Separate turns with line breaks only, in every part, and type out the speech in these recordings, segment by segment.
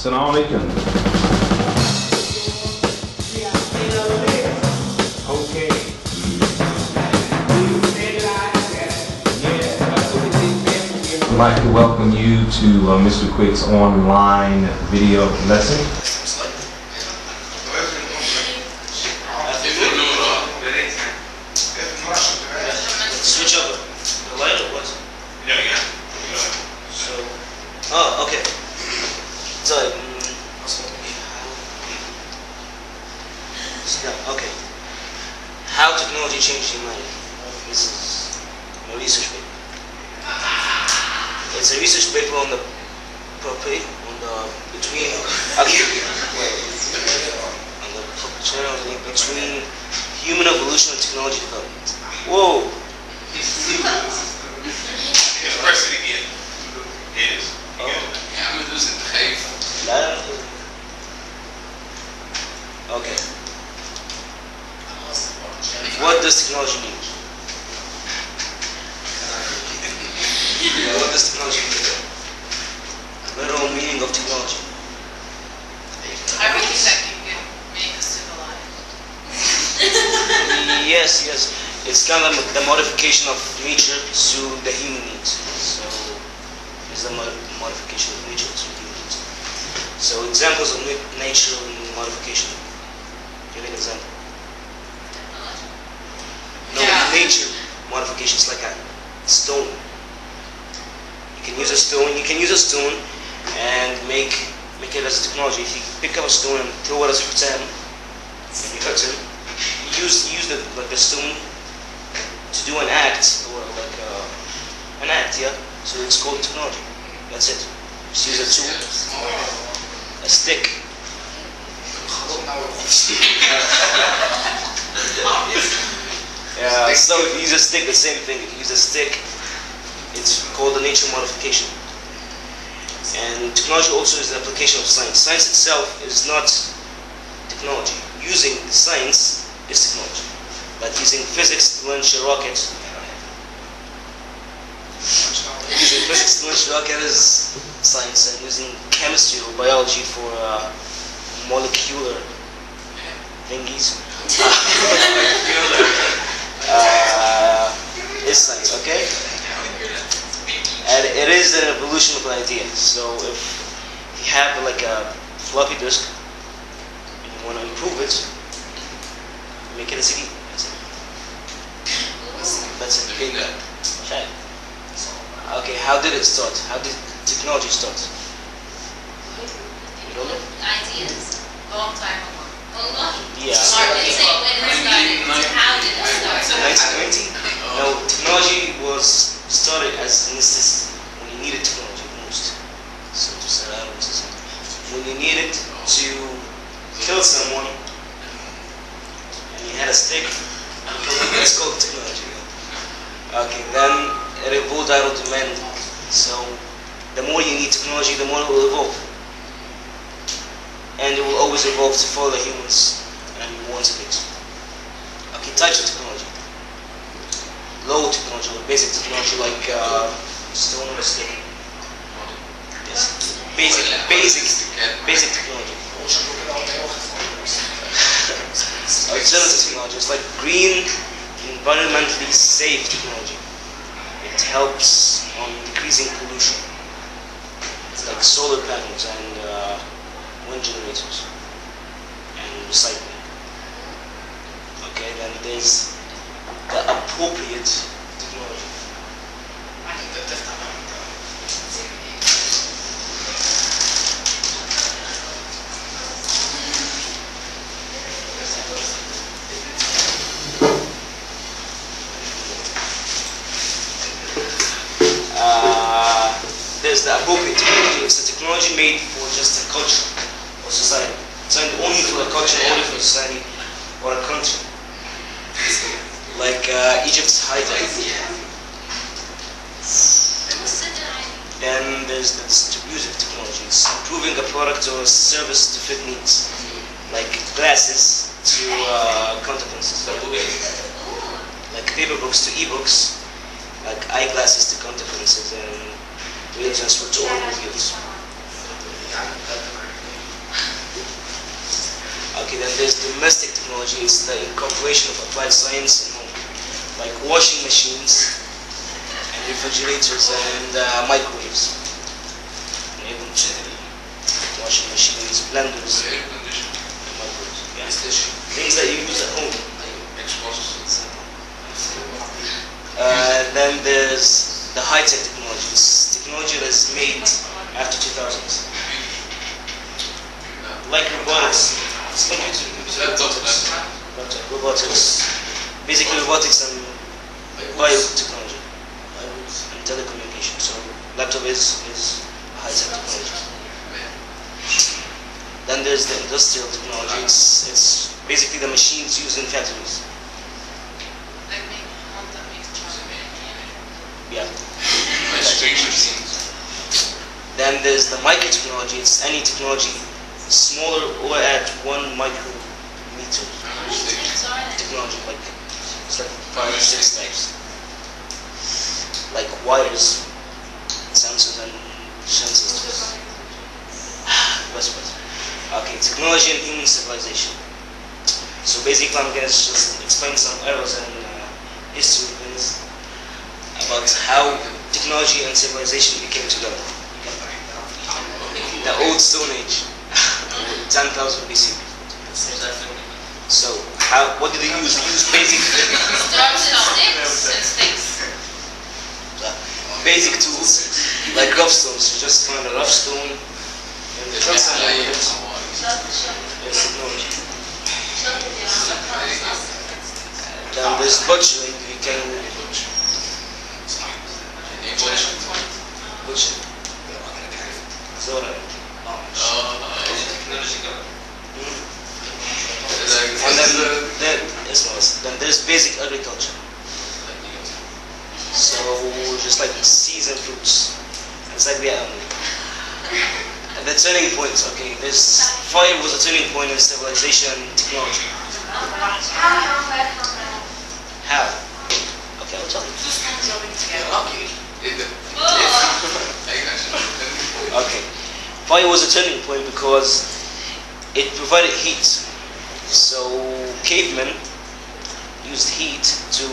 Assalamu alaikum. Okay. I'd like to welcome you to Mr. Quick's online video lesson.
Switch over the light or what?
Yeah.
So, oh, okay. So, okay. How technology changed humanity. This is a research paper. It's a research paper on the between human evolution and technology development. Whoa.
Press it again. It is.
Okay. What does technology mean? What does technology mean? Literal meaning of technology.
Everything that can make us civilized.
Yes. It's kind of the modification of nature to the human needs. So, it's the modification of nature to human needs. So, examples of nature modification. Give an example. No,
Yeah.
nature modifications like a stone. You can use a stone and make it as a technology. If you pick up a stone and throw it as a baton and you cut it, you use the stone to do an act, or an act, yeah. So it's called technology. That's it. Just use a tool, a stick. Yeah. So if you use a stick, the same thing. If you use a stick, it's called a nature modification. And technology also is the application of science. Science itself is not technology. Using science is technology. Like using physics to launch a rocket. Using physics to launch a rocket is science, and using chemistry or biology for molecular thingies is science, okay? And it is an evolution of an idea. So if you have like a floppy disk and you want to improve it, make it a CD. That's it. Okay. Okay, how did it start? How did technology start? You don't know?
Ideas, long time ago.
Yeah.
When it started, how did it start?
1920? No, technology was started as necessity when you needed technology the most. So to say, I don't know, when you needed to kill someone and you had a stick, it's called technology. Okay, then it evolved out of demand. So the more you need technology, the more it will evolve. And it will always evolve to follow the humans and wants it. Okay, types of technology. Low technology or basic technology like stone or stick. Yes. Basic technology. Alternative technology is like green, environmentally safe technology. It helps on decreasing pollution. It's like solar panels and wind generators and recycling. Okay, then there's the appropriate technology. There's the appropriate technology. It's the technology made for just a culture or society. It's not only for a culture, only for a society or a country. Like Egypt's highlight. Then there's the distributive technology. It's improving a product or a service to fit needs. Like glasses to contact lenses. Like paper books to e-books. Like eyeglasses to contact lenses and wheel transport to automobiles. Okay, then there's domestic technology. It's the incorporation of applied science in home, like washing machines and refrigerators and microwaves. Washing machines, blenders,
Air conditioning.
and microwaves. Yeah.
PlayStation.
Things that you use at home.
Xbox.
Then there's the high-tech technologies. Technology that's made after 2000s. Like robotics. It's like robotics. Basically robotics and biotechnology. And telecommunication. So laptop is high-tech technology. Then there's the industrial technology. It's basically the machines used in factories.
Like make one that makes chocolate.
Yeah.
Machines.
Then there's the microtechnology. It's any technology smaller or at 1 micrometer. Technology, like it's like 5 or 6 types. Like wires, sensors and sensors. Okay, technology and human civilization. So basically I'm gonna just explain some errors and history things about how technology and civilization became together. The old Stone Age, 10,000 BC. So what did they use? They used basic tools like rough stones. You just find a rough stone and cut something with it. It's technology. Then there's butchering. You can butcher. Zora. And then there's basic agriculture. So just like seeds and fruits. It's like the animal. And the turning points, okay, this fire was a turning point in civilization and technology. How? Okay, I'll tell you. Okay. Fire was a turning point because it provided heat. So cavemen used heat to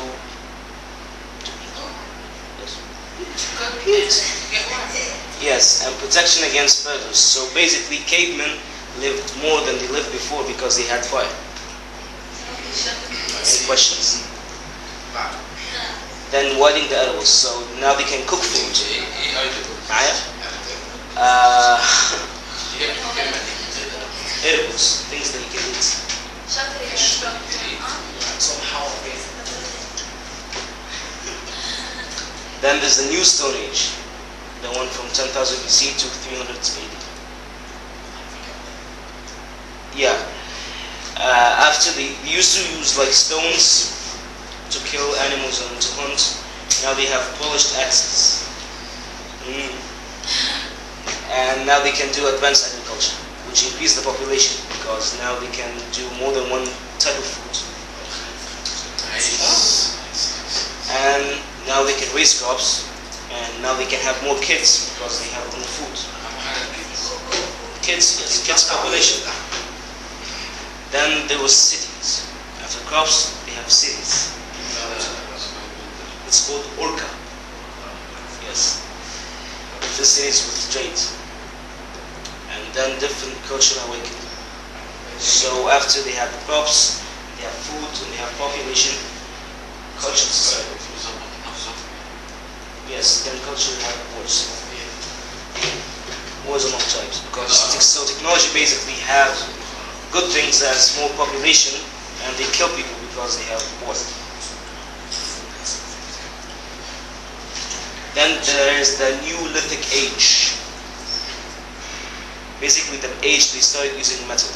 yes, and protection against predators. So basically cavemen lived more than they lived before because they had fire. Any questions? Then widening the edibles, so now they can cook food. Edibles, things that you can eat. Then there's the new Stone Age, the one from 10,000 BC to 300 AD. Yeah. After they used to use like stones to kill animals and to hunt. Now they have polished axes. And now they can do advanced agriculture, which increase the population because now they can do more than one type of food. And now they can raise crops, and now they can have more kids because they have more food. Kids, yes, kids population. Then there was cities. After crops, they have cities. It's called Orca. Yes. The cities with trade. And then different culture awakened. So after they have crops, they have food, and they have population, culture society. Yes, then culture have wars. Wars among tribes. Because so technology basically have good things as more population, and they kill people because they have war. Then there is the Neolithic age. Basically the age they started using metal.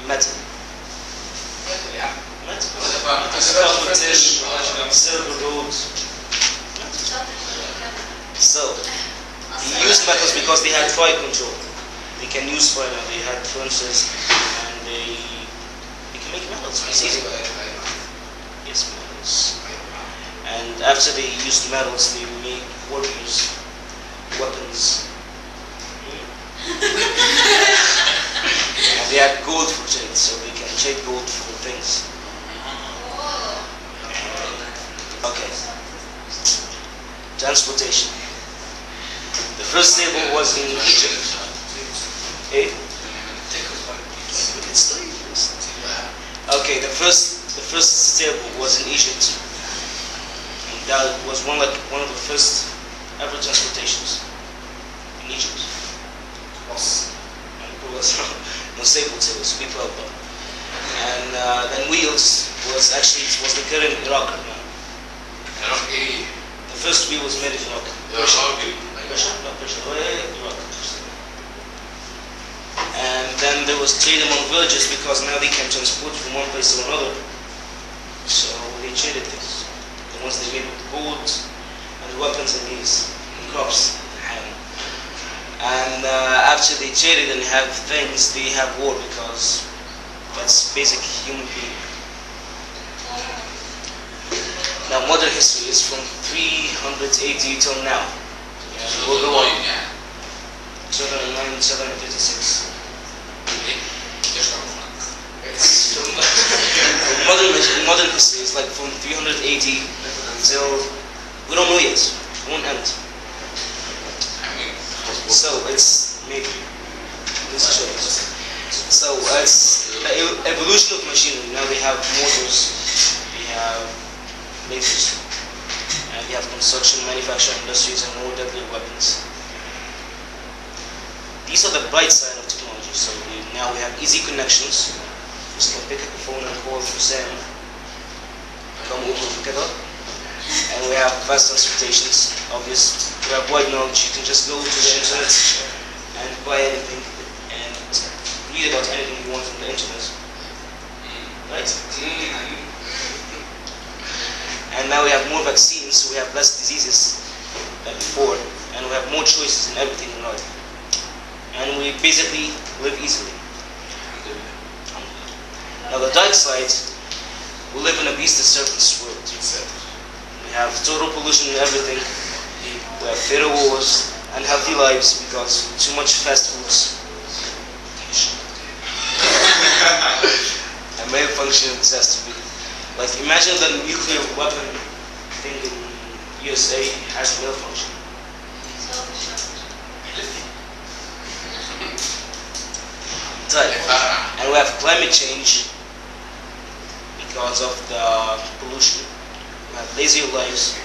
Metal. Silver, gold. So, they used metals because they had fire control. They can use fire now. They had furnaces and they can make metals. It's easy. Yes, metals. And after they used metals, they made warriors, weapons. transportation. The first stable was in Egypt. Eh? Okay, the first stable was in Egypt. And that was one of the first ever transportations in Egypt. And it was no stable tables, people helped them. And then wheels was the current Iraq now. The first wheel was made in Iraq. Persia. Oh yeah, Iraq. And then there was trade among villages because now they can transport from one place to another. So they traded things. The ones they made with gold and the weapons and these and crops. And after they traded and have things, they have war because that's basic human being. Now modern history is from 300 AD till now. We'll go on. 709, 756. It's from modern history is like from 300 AD until we don't know yet. It won't end. So it's maybe this shows. So it's the evolution of machinery. Now they have motors, they have lasers, and they have construction, manufacturing industries, and more deadly weapons. These are the bright side of technology. So now we have easy connections. You can pick up the phone and call from Sam, come over together. And we have fast transportations, obvious. We have wide knowledge. You can just go to the internet and buy anything and read about anything you want from the internet. Right? And now we have more vaccines, so we have less diseases than before. And we have more choices in everything in life. And we basically live easily. Now the dark side, we live in a beast and serpents world. We have total pollution in everything. We have fatal wars, unhealthy lives because too much fast foods. And malfunction has to be. Like imagine the nuclear weapon thing in USA has malfunction. And we have climate change because of the pollution. We have lazy lives,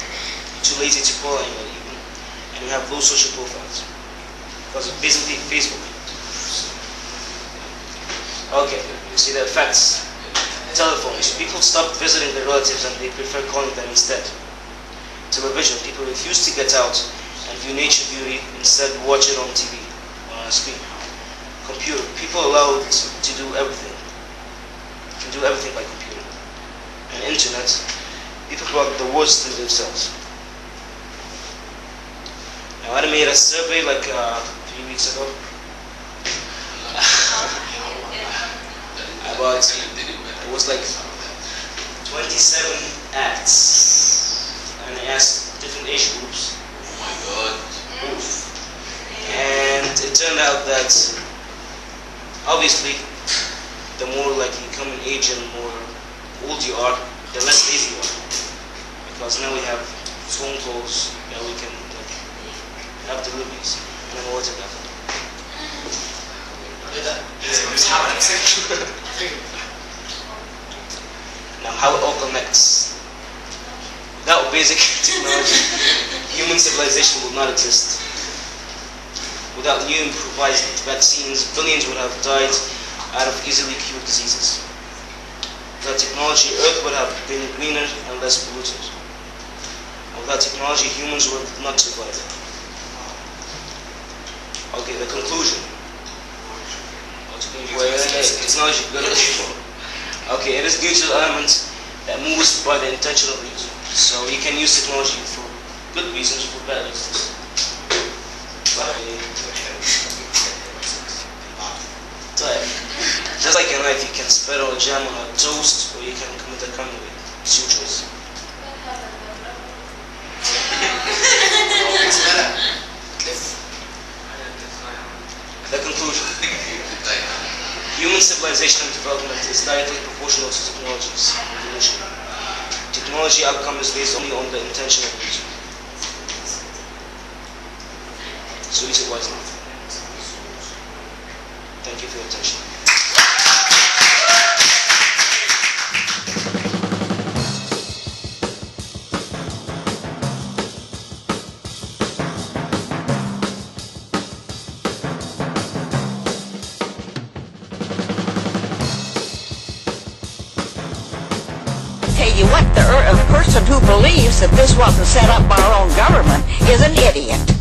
too lazy to call anyone even, and we have low social profiles because of basically Facebook. Okay, you see the effects. Telephones. People stop visiting their relatives and they prefer calling them instead. Television. People refuse to get out and view nature beauty, instead watch it on TV or on a screen. Computer. People allowed to do everything. You can do everything by computer. And internet. People brought the worst in themselves. Now I made a survey like 3 weeks ago about, it was like 27 acts, and I asked different age groups.
Oh my god.
And it turned out that obviously the more like you come in age and more old you are, the less lazy you are. Because now we have phone calls that we can like, have deliveries and then what about Now how it all connects. Without basic technology, human civilization would not exist. Without new improvised vaccines, billions would have died out of easily cured diseases. Without technology, Earth would have been greener and less polluted. And without technology, humans would not survive. Okay, the conclusion. Technology good. Okay, it is due to the element that moves by the intention of the user. So you can use technology for good reasons, for bad reasons. Just like a knife, you can spread all jam on a toast, or you can commit a crime with it. It's your choice. The conclusion. Human civilization and development is directly proportional to technology's evolution. Technology outcome is based only on the intention of the user. So use it wisely. Thank you for your attention.
Tell you what, the person who believes that this wasn't set up by our own government is an idiot.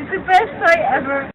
It's the best I ever